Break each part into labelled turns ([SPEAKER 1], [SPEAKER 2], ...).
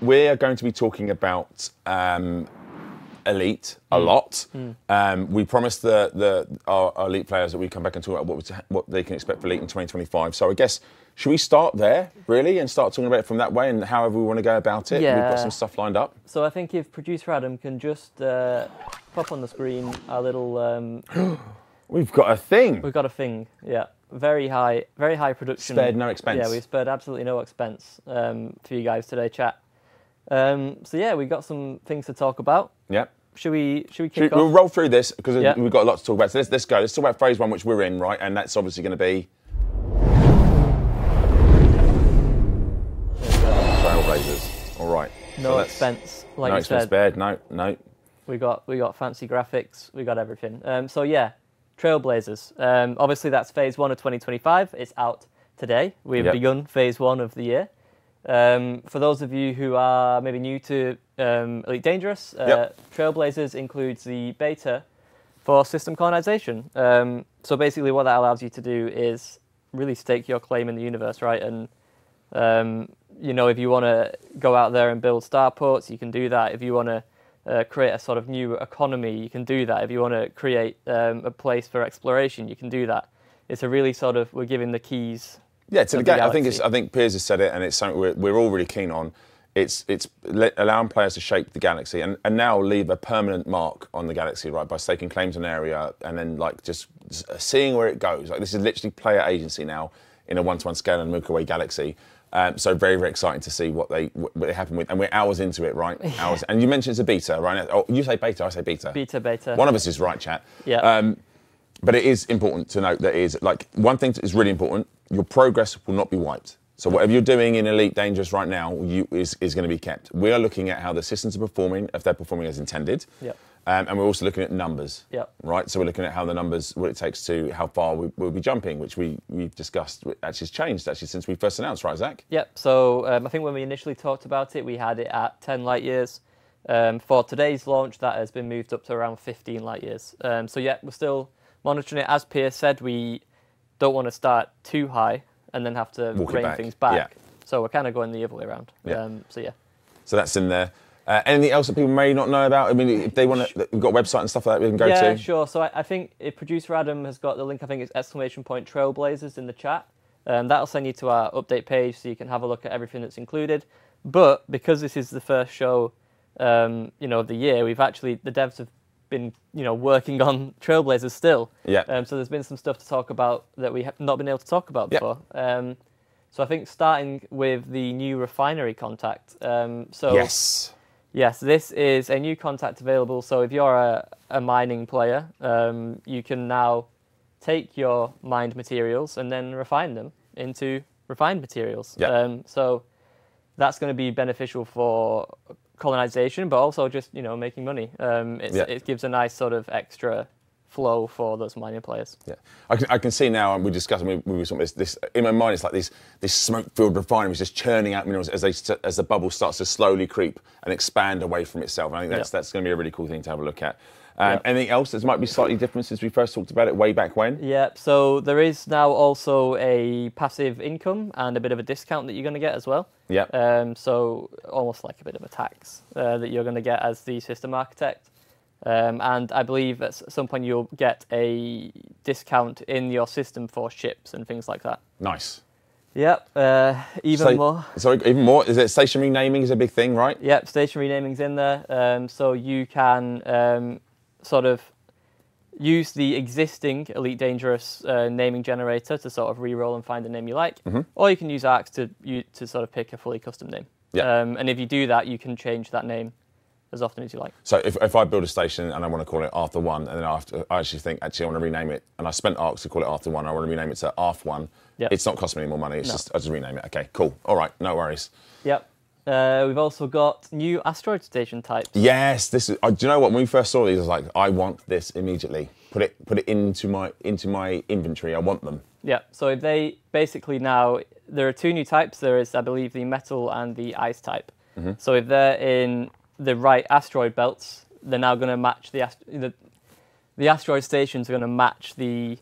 [SPEAKER 1] we're going to be talking about Elite a lot. We promised our Elite players that we come back and talk about what they can expect for Elite in 2025. So I guess, should we start there, really, and start talking about it from that way and however we want to go about it?
[SPEAKER 2] Yeah.
[SPEAKER 1] We've got some stuff lined up.
[SPEAKER 2] So I think if producer Adam can just pop on the screen our little...
[SPEAKER 1] We've got a thing.
[SPEAKER 2] We've got a thing, yeah. Very high production.
[SPEAKER 1] Spared no expense.
[SPEAKER 2] Yeah, we spared absolutely no expense for you guys today, chat. So yeah, we've got some things to talk about.
[SPEAKER 1] Yeah.
[SPEAKER 2] Should we kick off?
[SPEAKER 1] We'll roll through this because
[SPEAKER 2] Yeah.
[SPEAKER 1] we've got a lot to talk about. So let's go. Let's talk about phase one, which we're in, right? And that's obviously going to be Trailblazers. All right.
[SPEAKER 2] No expense, like
[SPEAKER 1] no
[SPEAKER 2] you
[SPEAKER 1] expense
[SPEAKER 2] said.
[SPEAKER 1] spared. No.
[SPEAKER 2] We got fancy graphics. We got everything. So yeah, Trailblazers. Obviously that's phase one of 2025. It's out today. We've begun phase one of the year. For those of you who are maybe new to Elite Dangerous, Trailblazers includes the beta for system colonization. So basically what that allows you to do is really stake your claim in the universe, right? And you know, if you want to go out there and build starports, you can do that. If you want to create a sort of new economy, you can do that. If you want to create a place for exploration, you can do that. It's a really sort of, we're giving the keys.
[SPEAKER 1] Yeah, to the game. I think Piers has said it, and it's something we're all really keen on. It's allowing players to shape the galaxy and now leave a permanent mark on the galaxy, right? By staking claims on an area and then like just seeing where it goes. Like this is literally player agency now in a one-to-one scale in the Milky Way galaxy. So very, very exciting to see what they happen with, and we're hours into it, right? Hours. And you mentioned it's a beta, right? Oh, you say beta, I say beta.
[SPEAKER 2] Beta.
[SPEAKER 1] One of us is right, chat.
[SPEAKER 2] Yeah.
[SPEAKER 1] But it is important to note that is like one thing that is really important. Your progress will not be wiped. So whatever you're doing in Elite Dangerous right now is going to be kept. We are looking at how the systems are performing, if they're performing as intended.
[SPEAKER 2] Yep.
[SPEAKER 1] And we're also looking at numbers.
[SPEAKER 2] Yep.
[SPEAKER 1] Right. So we're looking at how the numbers, what it takes to how far we'll be jumping, which we've discussed. Actually, has changed actually since we first announced, right, Zach?
[SPEAKER 2] Yep. So I think when we initially talked about it, we had it at 10 light years. For today's launch, that has been moved up to around 15 light years. So yeah, we're still monitoring it. As Piers said, we don't want to start too high and then have to rein things back.
[SPEAKER 1] Yeah.
[SPEAKER 2] So we're kind of going the other way around.
[SPEAKER 1] Yeah.
[SPEAKER 2] So yeah.
[SPEAKER 1] So that's in there. Anything else that people may not know about? I mean, if they want to, we've got a website and stuff like that we can go to.
[SPEAKER 2] Yeah, sure. So I think if producer Adam has got the link, I think it's !Trailblazers in the chat. That'll send you to our update page so you can have a look at everything that's included. But because this is the first show, you know, of the year, the devs have been, you know, working on Trailblazers still.
[SPEAKER 1] Yeah. So
[SPEAKER 2] there's been some stuff to talk about that we have not been able to talk about before. So I think starting with the new refinery contact. Yes, this is a new contact available. So if you're a mining player, you can now take your mined materials and then refine them into refined materials.
[SPEAKER 1] Yeah.
[SPEAKER 2] So that's going to be beneficial for colonization, but also just, you know, making money. It gives a nice sort of extra flow for those mining players.
[SPEAKER 1] Yeah, I can see now, and we discussed this in my mind. It's like this smoke-filled refinery is just churning out minerals as the bubble starts to slowly creep and expand away from itself. And I think that's going to be a really cool thing to have a look at. Anything else that might be slightly different since we first talked about it way back when?
[SPEAKER 2] Yeah, so there is now also a passive income and a bit of a discount that you're going to get as well.
[SPEAKER 1] Yeah.
[SPEAKER 2] So almost like a bit of a tax that you're going to get as the system architect. And I believe at some point you'll get a discount in your system for ships and things like that.
[SPEAKER 1] Nice.
[SPEAKER 2] Yep, even more.
[SPEAKER 1] Sorry, even more? Is it stationary naming is a big thing, right?
[SPEAKER 2] Yep, stationary naming's in there. So you can sort of use the existing Elite Dangerous naming generator to sort of re-roll and find a name you like. Or you can use Arcs to sort of pick a fully custom name.
[SPEAKER 1] Yeah.
[SPEAKER 2] And if you do that, you can change that name as often as you like.
[SPEAKER 1] So if I build a station and I want to call it Arthur 1, and then I actually think, I want to rename it, and I spent Arcs to call it Arthur 1, I want to rename it to Arf 1, it's not costing me any more money, I just rename it. Okay, cool. All right, no worries.
[SPEAKER 2] Yep. We've also got new asteroid station types.
[SPEAKER 1] Yes, this is. Do you know what? When we first saw these, I was like, I want this immediately. Put it into my inventory. I want them.
[SPEAKER 2] Yeah. So if they basically now there are two new types. There is, I believe, the metal and the ice type. So if they're in the right asteroid belts, they're now going to match the asteroid stations are going to match the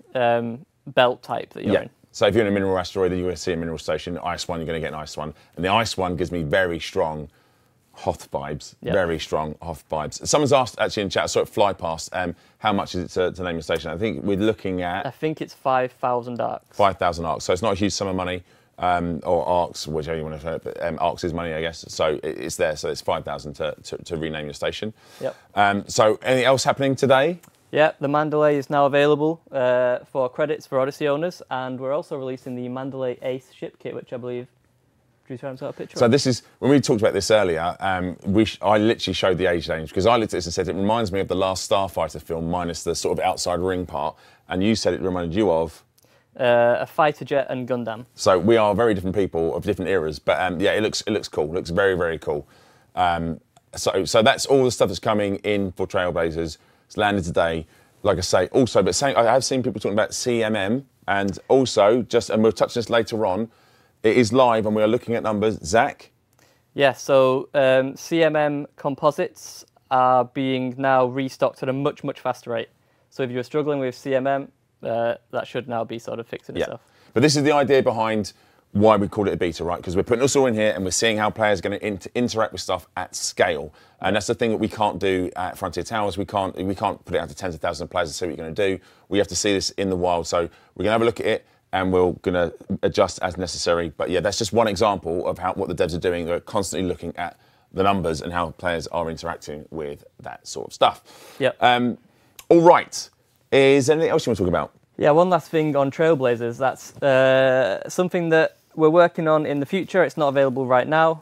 [SPEAKER 2] belt type that you're in.
[SPEAKER 1] So if you're in a mineral asteroid, then you're going to see a mineral station. Ice one, you're going to get an ice one. And the ice one gives me very strong Hoth vibes, very strong Hoth vibes. Someone's asked actually in chat, I saw it fly past, how much is it to name your station? I think we're looking at...
[SPEAKER 2] I think it's 5,000 arcs.
[SPEAKER 1] 5,000 arcs, so it's not a huge sum of money, or arcs, whichever you want to say it, but arcs is money, I guess. So it's there, so it's 5,000 to rename your station.
[SPEAKER 2] Yep.
[SPEAKER 1] So anything else happening today?
[SPEAKER 2] Yeah, the Mandalay is now available for credits for Odyssey owners, and we're also releasing the Mandalay Ace ship kit, which I believe Drew's got a picture
[SPEAKER 1] So
[SPEAKER 2] of.
[SPEAKER 1] this is, when we talked about this earlier, I literally showed the age range, because I looked at this and said, it reminds me of the last Starfighter film, minus the sort of outside ring part, and you said it reminded you of?
[SPEAKER 2] A fighter jet and Gundam.
[SPEAKER 1] So we are very different people of different eras, but yeah, it looks cool. It looks very, very cool. So that's all the stuff that's coming in for Trailblazers. It's landed today, like I say. Also, but I have seen people talking about CMM, and also and we'll touch this later on. It is live, and we are looking at numbers. Zac?
[SPEAKER 2] Yeah, so CMM composites are being now restocked at a much, much faster rate. So if you're struggling with CMM, that should now be sort of fixing itself.
[SPEAKER 1] But this is the idea behind why we called it a beta, right? Because we're putting us all in here and we're seeing how players are going to interact with stuff at scale. And that's the thing that we can't do at Frontier Towers. We can't put it out to tens of thousands of players and see what you're going to do. We have to see this in the wild. So we're going to have a look at it, and we're going to adjust as necessary. But yeah, that's just one example of what the devs are doing. They're constantly looking at the numbers and how players are interacting with that sort of stuff.
[SPEAKER 2] Yep.
[SPEAKER 1] All right. Is there anything else you want to talk about?
[SPEAKER 2] Yeah, one last thing on Trailblazers. That's something that we're working on in the future. It's not available right now.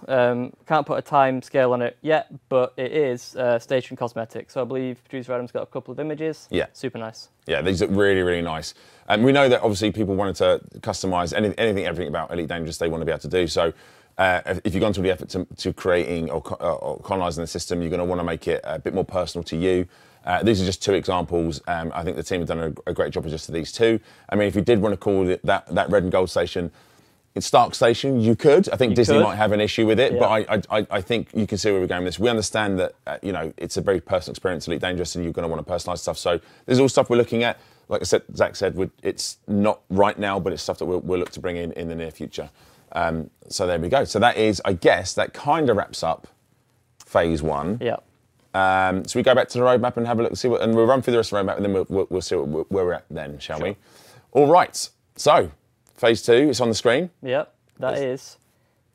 [SPEAKER 2] Can't put a time scale on it yet, but it is station cosmetic. So I believe producer Adam's got a couple of images.
[SPEAKER 1] Yeah.
[SPEAKER 2] Super nice.
[SPEAKER 1] Yeah, these look really, really nice. And we know that obviously people wanted to customize anything, everything about Elite Dangerous they want to be able to do. So if you've gone through the effort to creating or colonizing the system, you're going to want to make it a bit more personal to you. These are just two examples. I think the team have done a great job with just these two. I mean, if you did want to call it that red and gold station, it's Stark Station, you could. I think Disney might have an issue with it, but I think you can see where we're going with this. We understand that it's a very personal experience, Elite Dangerous, and you're going to want to personalise stuff. So this is all stuff we're looking at. Like I said, Zac said, it's not right now, but it's stuff that we'll look to bring in the near future. So there we go. So that is, I guess, that kind of wraps up phase one.
[SPEAKER 2] Yeah.
[SPEAKER 1] So we go back to the roadmap and have a look, and we'll run through the rest of the roadmap, and then we'll see where we're at then, shall we? All right. So phase two, it's on the screen.
[SPEAKER 2] Yep, that is.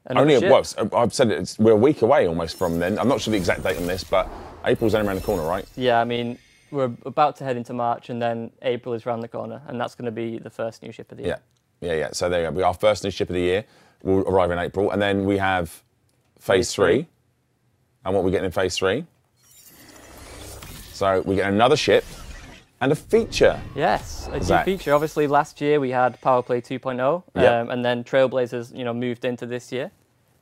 [SPEAKER 1] I've said we're a week away almost from then. I'm not sure the exact date on this, but April's only around the corner, right?
[SPEAKER 2] Yeah, I mean, we're about to head into March, and then April is around the corner, and that's going to be the first new ship of the year.
[SPEAKER 1] Yeah. So there you go. Our first new ship of the year will arrive in April, and then we have phase three. And what we're getting in phase three? So we get another ship and a feature.
[SPEAKER 2] Yes, a new feature. Obviously, last year we had Powerplay 2.0, and then Trailblazers, moved into this year.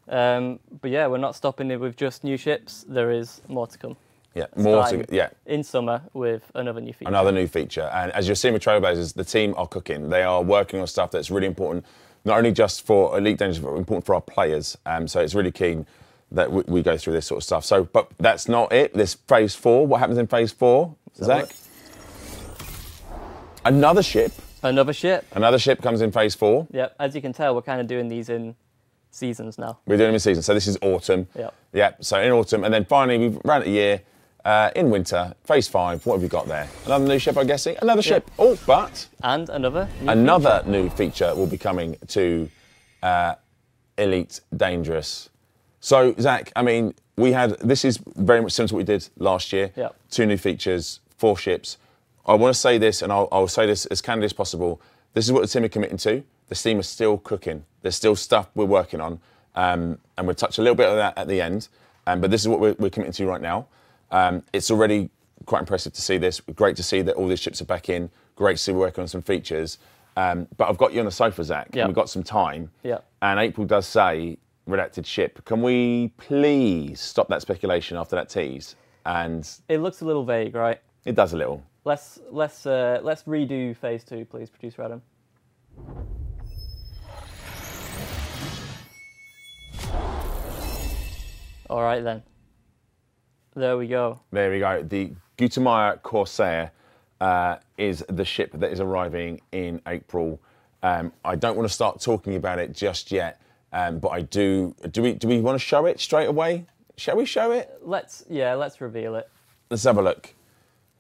[SPEAKER 2] But yeah, we're not stopping it with just new ships. There is more to come.
[SPEAKER 1] Yeah, more to go. Yeah.
[SPEAKER 2] In summer with another new feature.
[SPEAKER 1] Another new feature. And as you're seeing with Trailblazers, the team are cooking. They are working on stuff that's really important, not only just for Elite Dangerous, but important for our players. So it's really keen that we go through this sort of stuff. So, but that's not it. This phase four. What happens in phase four, Zac? Another ship.
[SPEAKER 2] Another ship.
[SPEAKER 1] Another ship comes in phase four.
[SPEAKER 2] Yep. As you can tell, we're kind of doing these in seasons now.
[SPEAKER 1] We're doing them in seasons. So this is autumn.
[SPEAKER 2] Yep.
[SPEAKER 1] Yeah. So in autumn, and then finally we've ran a year. In winter, phase 5, what have you got there? Another new ship, I'm guessing? Another ship. Oh, but...
[SPEAKER 2] And another
[SPEAKER 1] new feature will be coming to Elite Dangerous. So, Zac, I mean, this is very much similar to what we did last year.
[SPEAKER 2] Yep. 2
[SPEAKER 1] new features, 4 ships. I want to say this, and I'll say this as candidly as possible. This is what the team are committing to. The team is still cooking. There's still stuff we're working on. And we'll touch a little bit of that at the end. But this is what we're committing to right now. It's already quite impressive to see this. Great to see that all these ships are back in. Great to see we're working on some features. But I've got you on the sofa, Zac.
[SPEAKER 2] Yep.
[SPEAKER 1] We've got some time.
[SPEAKER 2] Yep.
[SPEAKER 1] And April does say redacted ship. Can we please stop that speculation after that tease? And
[SPEAKER 2] it looks a little vague, right?
[SPEAKER 1] It does a little.
[SPEAKER 2] Let's redo phase 2, please, producer Adam. All right then. There we go.
[SPEAKER 1] There we go. The Gutamaya Corsair is the ship that is arriving in April. I don't want to start talking about it just yet, but I do. Do we want to show it straight away? Shall we show it?
[SPEAKER 2] Let's reveal it.
[SPEAKER 1] Let's have a look.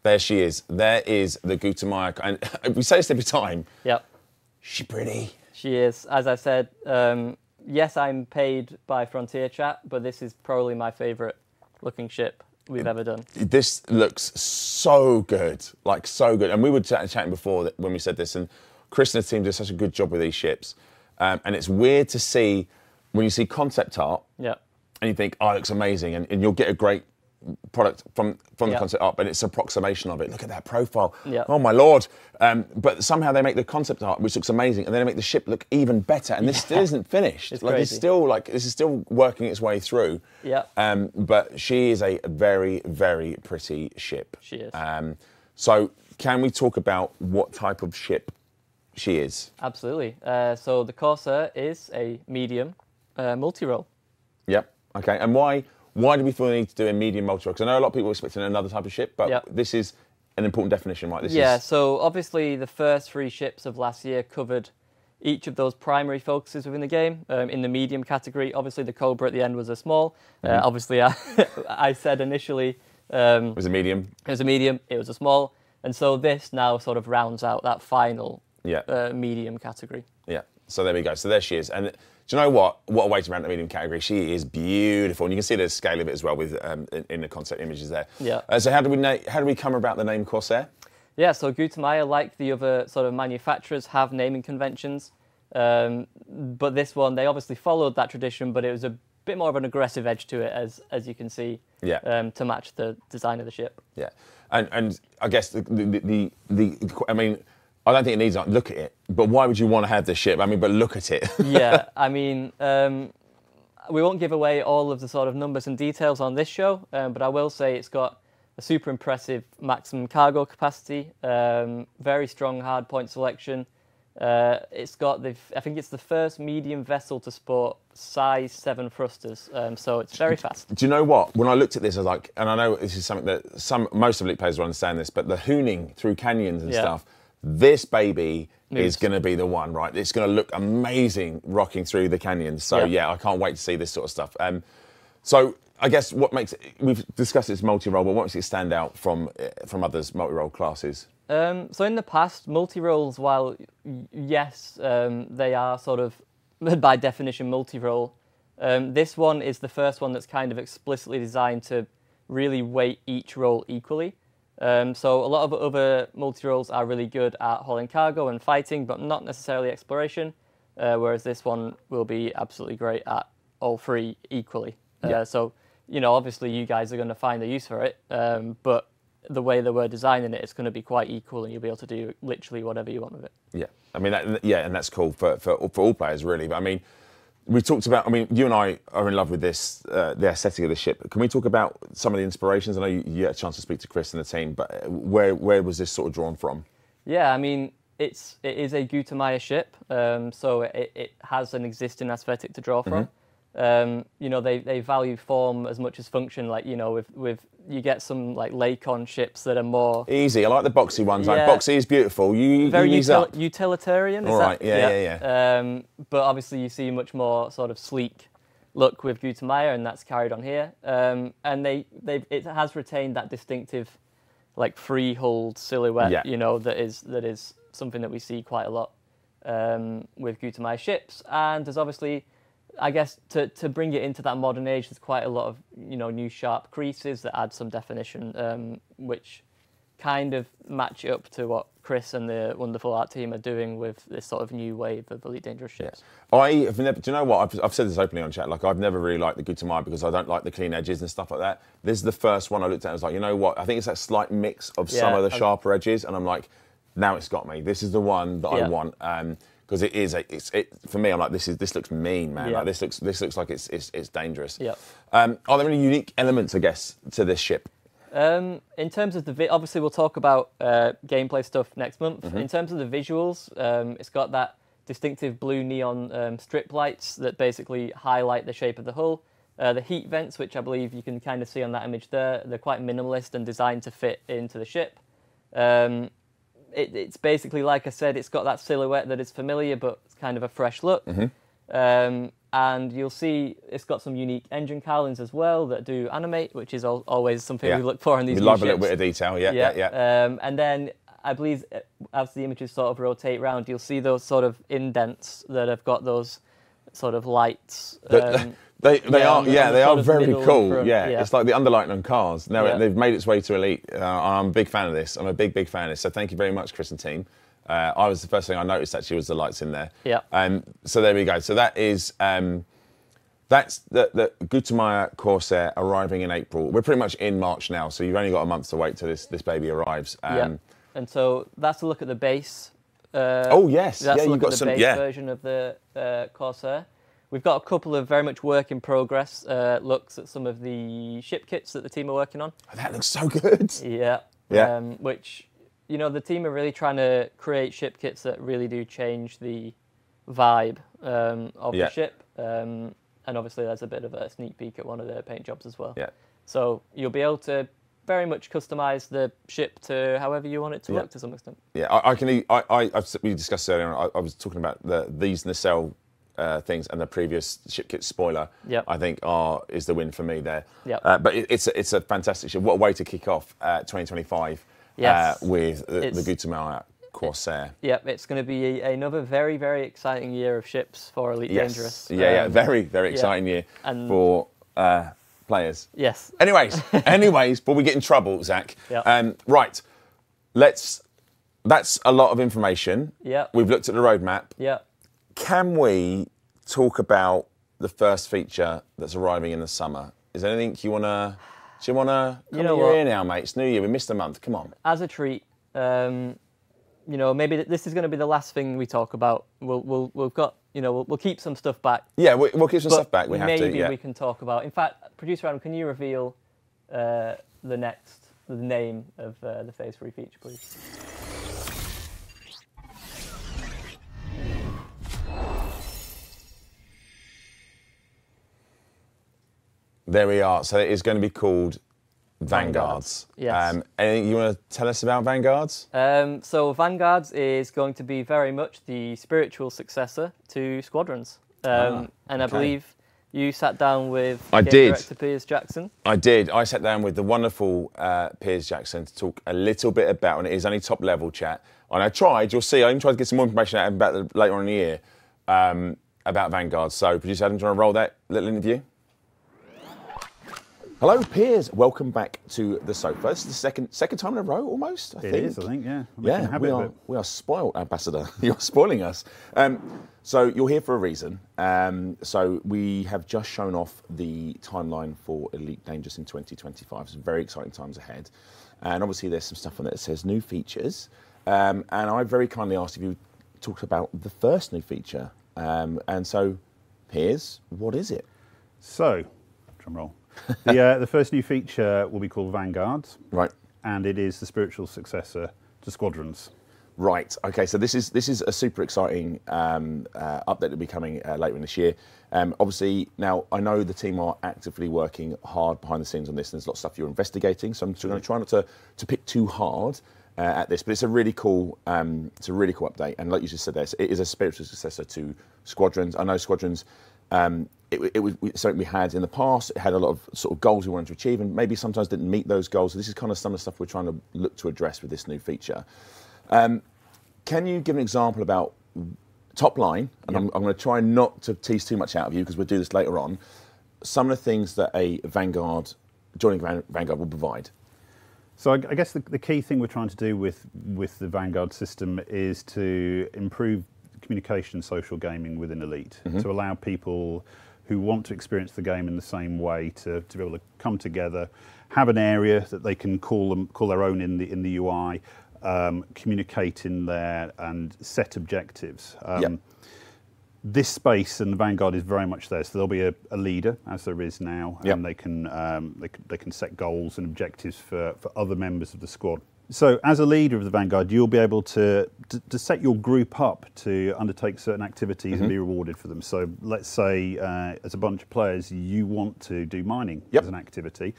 [SPEAKER 1] There she is. There is the Gutemeyer. And we say this every time.
[SPEAKER 2] Yep.
[SPEAKER 1] She's pretty.
[SPEAKER 2] She is. As I said, yes, I'm paid by Frontier Chat, but this is probably my favourite looking ship we've ever done.
[SPEAKER 1] This looks so good, like so good. And we were chatting before when we said this, and Chris and the team did such a good job with these ships. And it's weird to see when you see concept art,
[SPEAKER 2] Yep.
[SPEAKER 1] and you think, oh, it looks amazing, and you'll get a great product from the concept art, but it's an approximation of it. Look at that profile.
[SPEAKER 2] Yep.
[SPEAKER 1] Oh my lord. But somehow they make the concept art, which looks amazing, and then they make the ship look even better, and this still isn't finished.
[SPEAKER 2] It's
[SPEAKER 1] like
[SPEAKER 2] crazy.
[SPEAKER 1] this is still working its way through.
[SPEAKER 2] Yeah.
[SPEAKER 1] But she is a very, very pretty ship.
[SPEAKER 2] She is.
[SPEAKER 1] So can we talk about what type of ship she is?
[SPEAKER 2] Absolutely. So the Corsair is a medium multi-role.
[SPEAKER 1] Yep. Okay. And why do we feel the need to do a medium multi-role? Because I know a lot of people are expecting another type of ship, but
[SPEAKER 2] Yep.
[SPEAKER 1] this is an important definition, right?
[SPEAKER 2] So obviously the first 3 ships of last year covered each of those primary focuses within the game. In the medium category, obviously the Cobra at the end was a small. Obviously, I said initially
[SPEAKER 1] it was a medium.
[SPEAKER 2] It was a medium. It was a small, and so this now sort of rounds out that final medium category.
[SPEAKER 1] Yeah. So there we go. So there she is. And do you know what? What a way to round the medium category. She is beautiful, and you can see the scale of it as well with in the concept images there.
[SPEAKER 2] Yeah.
[SPEAKER 1] So how do we come about the name Corsair?
[SPEAKER 2] Yeah. So Gutemeyer, like the other sort of manufacturers, have naming conventions, but this one they obviously followed that tradition, but it was a bit more of an aggressive edge to it, as you can see.
[SPEAKER 1] Yeah.
[SPEAKER 2] To match the design of the ship.
[SPEAKER 1] Yeah. And I guess the I mean, I don't think it needs to look at it, but why would you want to have this ship? I mean, but look at it.
[SPEAKER 2] Yeah, I mean, we won't give away all of the sort of numbers and details on this show, but I will say it's got a super impressive maximum cargo capacity, very strong hard point selection. It's got I think it's the first medium vessel to sport size 7 thrusters, so it's very fast.
[SPEAKER 1] Do you know what? When I looked at this, I was like, and I know this is something that most of elite players will understand this, but the hooning through canyons and stuff, this baby is going to be the one, right? It's going to look amazing rocking through the canyons. So yeah, I can't wait to see this sort of stuff. So I guess what makes it, we've discussed it's multi-role, but what makes it stand out from others multi-role classes?
[SPEAKER 2] So in the past, multi-roles, while yes, they are sort of by definition multi-role, this one is the first one that's kind of explicitly designed to really weight each role equally. So a lot of other multi-roles are really good at hauling cargo and fighting, but not necessarily exploration, whereas this one will be absolutely great at all 3 equally. So, obviously you guys are going to find the use for it, but the way that we're designing it, it's going to be quite equal, and you'll be able to do literally whatever you want with it. Yeah,
[SPEAKER 1] I mean, and that's cool for all players, really. But I mean, we talked about. I mean, you and I are in love with this, the aesthetic of the ship. Can we talk about some of the inspirations? I know you had a chance to speak to Chris and the team, but where was this sort of drawn from?
[SPEAKER 2] Yeah, I mean, it is a Gutemeyer ship, so it has an existing aesthetic to draw from. They value form as much as function. Like, with you get some like Lakon ships that are more
[SPEAKER 1] easy. I like the boxy ones. Like boxy is beautiful.
[SPEAKER 2] Very utilitarian.
[SPEAKER 1] All right. Yeah.
[SPEAKER 2] But obviously you see much more sort of sleek look with Gutemeyer, and that's carried on here. And it has retained that distinctive like freehold silhouette. That is something that we see quite a lot with Gutemeyer ships. And there's obviously, I guess, to bring it into that modern age, there's quite a lot of new sharp creases that add some definition, which kind of match up to what Chris and the wonderful art team are doing with this sort of new wave of Elite Dangerous ships.
[SPEAKER 1] Yeah. I have never. Do you know what? I've said this openly on chat. Like, I've never really liked the Gutemeyer because I don't like the clean edges and stuff like that. This is the first one I looked at and was like, you know what? I think it's that slight mix of some of the sharper edges, and I'm like, now it's got me. This is the one that I want. Because it is, for me, I'm like, this looks mean, man. Like, this looks like it's dangerous.
[SPEAKER 2] Yeah.
[SPEAKER 1] Are there any unique elements, I guess, to this ship?
[SPEAKER 2] In terms of obviously we'll talk about gameplay stuff next month. In terms of the visuals, it's got that distinctive blue neon strip lights that basically highlight the shape of the hull. The heat vents, which I believe you can kind of see on that image there, they're quite minimalist and designed to fit into the ship. It's basically, like I said, it's got that silhouette that is familiar, but it's kind of a fresh look. And you'll see it's got some unique engine cowlings as well that do animate, which is always something we look for in these new
[SPEAKER 1] ships.
[SPEAKER 2] We
[SPEAKER 1] love a little bit of detail, yeah.
[SPEAKER 2] And then I believe as the images sort of rotate round, you'll see those sort of indents that have got those sort of lights.
[SPEAKER 1] They are very cool. It's like the underlighting on cars. Now they've made its way to Elite. I'm a big fan of this. I'm a big fan of this. So thank you very much, Chris and team. I was the first thing I noticed actually was the lights in there.
[SPEAKER 2] Yeah.
[SPEAKER 1] So there we go. So that is that's the Gutamaya Corsair arriving in April. We're pretty much in March now, so you've only got a month to wait till this baby arrives.
[SPEAKER 2] And so that's a look at the base.
[SPEAKER 1] Oh yes,
[SPEAKER 2] that's
[SPEAKER 1] you've got
[SPEAKER 2] the
[SPEAKER 1] some
[SPEAKER 2] base version of the Corsair. We've got a couple of very much work in progress looks at some of the ship kits that the team are working on.
[SPEAKER 1] Oh, that looks so good.
[SPEAKER 2] Yeah. Which, you know, the team are really trying to create ship kits that really do change the vibe of the ship. And obviously there's a bit of a sneak peek at one of their paint jobs as well.
[SPEAKER 1] Yeah.
[SPEAKER 2] So you'll be able to very much customise the ship to however you want it to look to some extent.
[SPEAKER 1] Yeah, we discussed earlier on, I was talking about these nacelle things and the previous ship kit spoiler. I think is the win for me there. But it's a fantastic ship. What a way to kick off 2025 with the Gutamaya Corsair.
[SPEAKER 2] It's going to be another very, very exciting year of ships for Elite Dangerous.
[SPEAKER 1] Very, very exciting year for players.
[SPEAKER 2] Yes.
[SPEAKER 1] Anyways, before we get in trouble, Zach. Right, that's a lot of information. We've looked at the roadmap. Can we talk about the first feature that's arriving in the summer? Is there anything you wanna come your ear now, mate? It's New Year. We missed a month. Come on.
[SPEAKER 2] As a treat, you know, maybe this is going to be the last thing we talk about. We've got, you know, we'll keep some stuff back.
[SPEAKER 1] Yeah, we'll keep some stuff back. We have to.
[SPEAKER 2] Maybe we can talk about. In fact, producer Adam, can you reveal the name of the Phase 3 feature, please?
[SPEAKER 1] There we are. So it is going to be called Vanguards.
[SPEAKER 2] Yes.
[SPEAKER 1] Anything you want to tell us about Vanguards?
[SPEAKER 2] So Vanguards is going to be very much the spiritual successor to Squadrons. And I believe you sat down with game director Piers Jackson.
[SPEAKER 1] I did. I sat down with the wonderful Piers Jackson to talk a little bit about, and it is only top level chat. And I tried, you'll see, I even tried to get some more information out about it later on in the year about Vanguard. So producer Adam, do you want to roll that little interview? Hello, Piers. Welcome back to the sofa. This is the second time in a row, almost. I think.
[SPEAKER 3] It is, I think. Yeah.
[SPEAKER 1] We are spoiled, Ambassador. You're spoiling us. So you're here for a reason. So we have just shown off the timeline for Elite Dangerous in 2025. Some very exciting times ahead, and obviously there's some stuff on there that says new features. And I very kindly asked if you talked about the first new feature. And so, Piers, what is it?
[SPEAKER 3] So, drum roll. The first new feature will be called Vanguards.
[SPEAKER 1] Right.
[SPEAKER 3] And it is the spiritual successor to Squadrons.
[SPEAKER 1] Right. Okay. So this is a super exciting update that will be coming later in this year. Obviously, now I know the team are actively working hard behind the scenes on this, and there's lots of stuff you're investigating. So I'm going to try not to pick too hard at this, but it's a really cool update. And like you just said, there, it is a spiritual successor to Squadrons. I know Squadrons. It was something we had in the past. It had a lot of sort of goals we wanted to achieve, and maybe sometimes didn't meet those goals. So this is kind of some of the stuff we're trying to look to address with this new feature. Can you give an example about top line? And I'm going to try not to tease too much out of you because we'll do this later on. Some of the things that a joining Vanguard will provide.
[SPEAKER 3] So I guess the key thing we're trying to do with the Vanguard system is to improve communication and social gaming within Elite, to allow people who want to experience the game in the same way to be able to come together, have an area that they can call their own in the UI, communicate in there and set objectives. This space and the Vanguard is very much there, so there'll be a leader, as there is now, and they can set goals and objectives for other members of the squad. So as a leader of the Vanguard, you'll be able to set your group up to undertake certain activities and be rewarded for them. So let's say as a bunch of players, you want to do mining as an activity.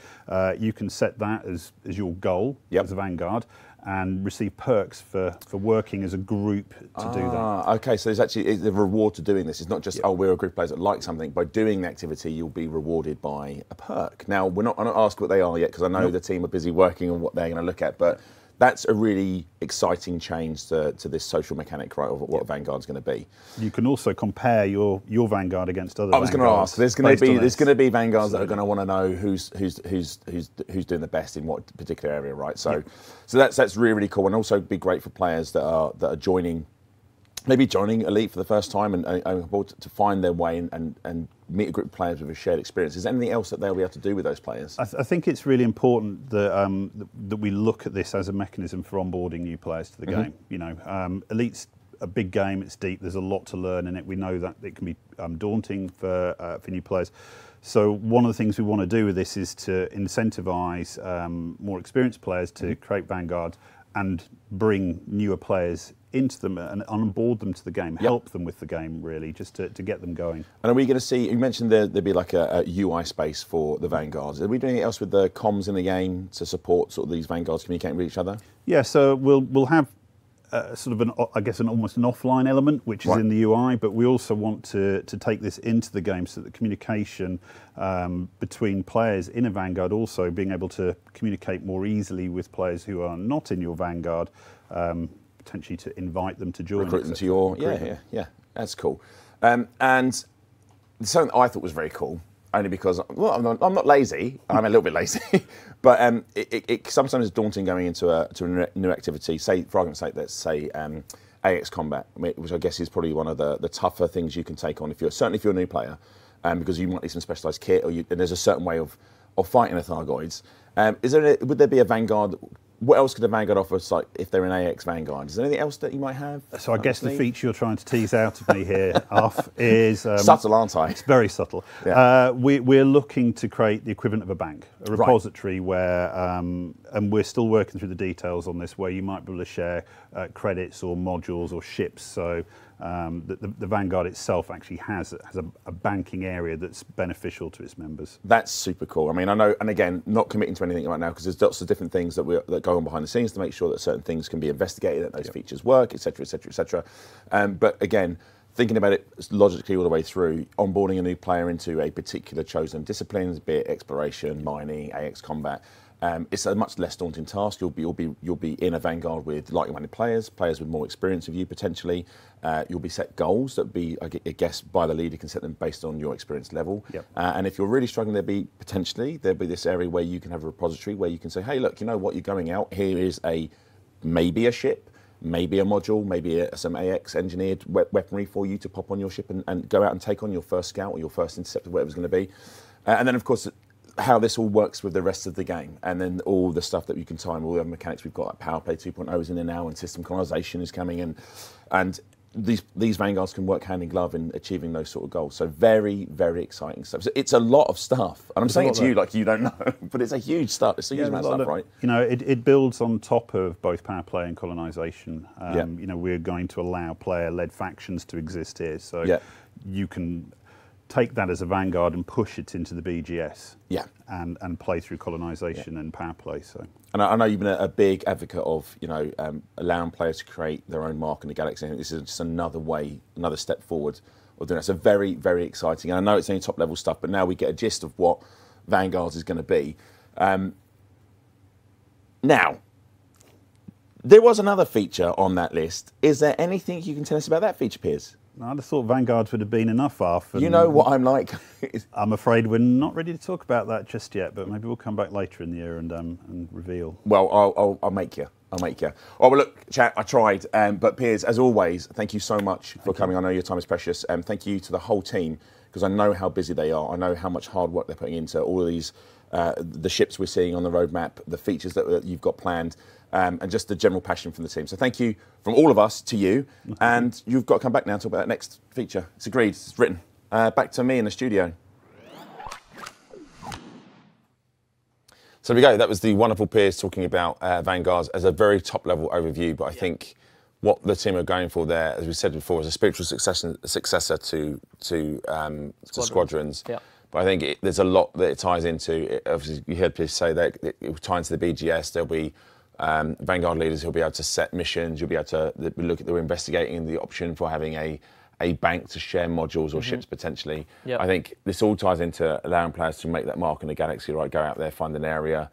[SPEAKER 3] You can set that as your goal as a Vanguard, and receive perks for working as a group to do that.
[SPEAKER 1] Okay, so there's actually the reward to doing this. It's not just, oh, we're a group of players that like something. By doing the activity, you'll be rewarded by a perk. Now, I'm not asking what they are yet, because I know the team are busy working on what they're going to look at, but that's a really exciting change to this social mechanic, right, of what Vanguard's going to be.
[SPEAKER 3] You can also compare your Vanguard against other.
[SPEAKER 1] I was going to ask. There's going to be Vanguards that are going to want to know who's doing the best in what particular area, right? So, so that's really, really cool, and also be great for players that are joining. Maybe joining Elite for the first time and to find their way and meet a group of players with a shared experience. Is there anything else that they'll be able to do with those players?
[SPEAKER 3] I think it's really important that that we look at this as a mechanism for onboarding new players to the game. You know, Elite's a big game. It's deep. There's a lot to learn in it. We know that it can be daunting for new players. So one of the things we want to do with this is to incentivise more experienced players to create Vanguard and bring newer players into them and onboard them to the game, help them with the game, really, just to get them going. And
[SPEAKER 1] are we going to see, you mentioned there'd be like a UI space for the Vanguards. Are we doing anything else with the comms in the game to support sort of these Vanguards communicating with each other?
[SPEAKER 3] Yeah, so we'll have sort of an almost an offline element, which is in the UI, but we also want to take this into the game so that the communication between players in a Vanguard, also being able to communicate more easily with players who are not in your Vanguard, potentially to invite them to join.
[SPEAKER 1] Recruit them to your, yeah, that's cool. And something I thought was very cool, only because, well, I'm not lazy, I'm a little bit lazy, but it sometimes is daunting going into a new activity, say, for argument's sake, let's say AX Combat, which I guess is probably one of the tougher things you can take on, certainly if you're a new player, because you might need some specialised kit, and there's a certain way of fighting the Thargoids. Would there be a Vanguard? What else could a Vanguard offer, like if they're an AX Vanguard? Is there anything else that you might have?
[SPEAKER 3] So I guess the feature you're trying to tease out of me here, Arf, is...
[SPEAKER 1] subtle, aren't I?
[SPEAKER 3] It's very subtle. Yeah. We're looking to create the equivalent of a bank, a repository where, and we're still working through the details on this, where you might be able to share credits or modules or ships. So the Vanguard itself actually has a banking area that's beneficial to its members.
[SPEAKER 1] That's super cool. I mean, I know, and again, not committing to anything right now because there's lots of different things that go on behind the scenes to make sure that certain things can be investigated, that those features work, etc., etc., etc. But again, thinking about it logically all the way through, onboarding a new player into a particular chosen discipline, be it exploration, mining, AX Combat. It's a much less daunting task. You'll be in a Vanguard with like-minded players with more experience of you potentially. You'll be set goals that be, I guess, by the leader can set them based on your experience level. Yep. And if you're really struggling, there'll be this area where you can have a repository where you can say, hey, look, you know what, you're going out. Here is maybe a ship, maybe a module, maybe some AX engineered weaponry for you to pop on your ship and go out and take on your first scout or your first interceptor, whatever it's going to be. And then, of course, how this all works with the rest of the game, and then all the stuff that you can time, all the mechanics we've got, like Power Play 2.0 is in there now, and system colonization is coming in, and these Vanguards can work hand in glove in achieving those sort of goals. So very, very exciting stuff. So it's a lot of stuff, and I'm saying it to you like you don't know, but it's a huge stuff. It's a huge amount of stuff, right?
[SPEAKER 3] You know, it builds on top of both Power Play and colonization. You know, we're going to allow player-led factions to exist here, so you can take that as a Vanguard and push it into the BGS, and play through colonization and power play. So,
[SPEAKER 1] and I know you've been a big advocate of allowing players to create their own mark in the galaxy. I think this is just another step forward of doing it. So very, very exciting. And I know it's only top level stuff, but now we get a gist of what Vanguards is going to be. Now, there was another feature on that list. Is there anything you can tell us about that feature, Piers?
[SPEAKER 3] I'd have thought Vanguards would have been enough, Arf.
[SPEAKER 1] You know what I'm like.
[SPEAKER 3] I'm afraid we're not ready to talk about that just yet, but maybe we'll come back later in the year and reveal.
[SPEAKER 1] Well, I'll make you. Oh, well, look, chat, I tried. But Piers, as always, thank you so much for coming. I know your time is precious. Thank you to the whole team, because I know how busy they are. I know how much hard work they're putting into all of these, the ships we're seeing on the roadmap, the features that you've got planned. And just the general passion from the team. So thank you from all of us to you. And you've got to come back now and talk about that next feature. It's agreed, it's written. Back to me in the studio. So there we go. That was the wonderful Piers talking about Vanguards as a very top-level overview. But I think what the team are going for there, as we said before, is a spiritual successor to Squadrons. Yeah. But I think there's a lot that it ties into. Obviously, you heard Piers say that it will tie into the BGS. There'll be Vanguard leaders who'll be able to set missions. You'll be able to look at, they're investigating the option for having a bank to share modules or ships potentially.
[SPEAKER 2] Yep.
[SPEAKER 1] I think this all ties into allowing players to make that mark in the galaxy, right? Go out there, find an area,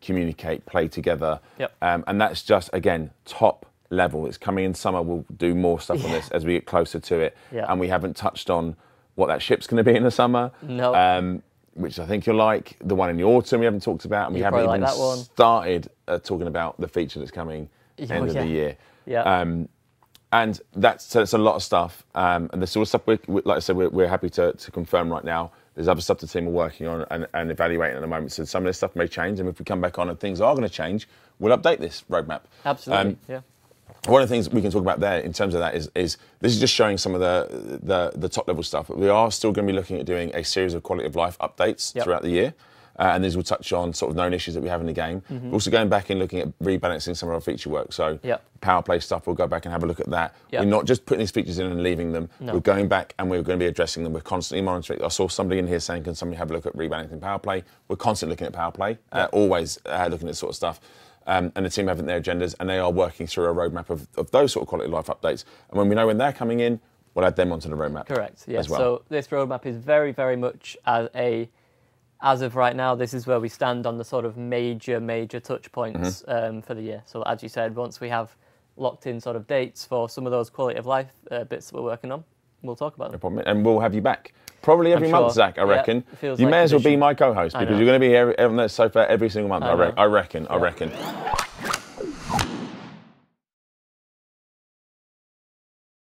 [SPEAKER 1] communicate, play together. And that's just, again, top level. It's coming in summer. We'll do more stuff on this as we get closer to it. And we haven't touched on what that ship's going to be in the summer.
[SPEAKER 2] No.
[SPEAKER 1] Which I think you'll like. The one in the autumn we haven't talked about, and we haven't even started talking about the feature that's coming end of the year. And that's a lot of stuff. And the sort of stuff, like I said, we're happy to confirm right now. There's other stuff the team are working on and evaluating at the moment. So some of this stuff may change, and if we come back on and things are going to change, we'll update this roadmap.
[SPEAKER 2] Absolutely.
[SPEAKER 1] One of the things we can talk about there in terms of that is this is just showing some of the top level stuff. But we are still going to be looking at doing a series of quality of life updates throughout the year. And these will touch on sort of known issues that we have in the game. We're also going back and looking at rebalancing some of our feature work. So power play stuff, we'll go back and have a look at that. We're not just putting these features in and leaving them. We're going back and we're going to be addressing them. We're constantly monitoring. I saw somebody in here saying, can somebody have a look at rebalancing power play? We're constantly looking at power play, always looking at this sort of stuff. And the team have their agendas, and they are working through a roadmap of those sort of quality of life updates. And when we know when they're coming in, we'll add them onto the roadmap.
[SPEAKER 2] Correct, yeah.
[SPEAKER 1] As well.
[SPEAKER 2] So this roadmap is very, very much as of right now, this is where we stand on the sort of major touch points for the year. So as you said, once we have locked in sort of dates for some of those quality of life bits that we're working on, we'll talk about them.
[SPEAKER 1] No problem. And we'll have you back. Probably every month, Zach, I reckon. You may as well be my co-host because you're going to be here on the sofa every single month, I reckon.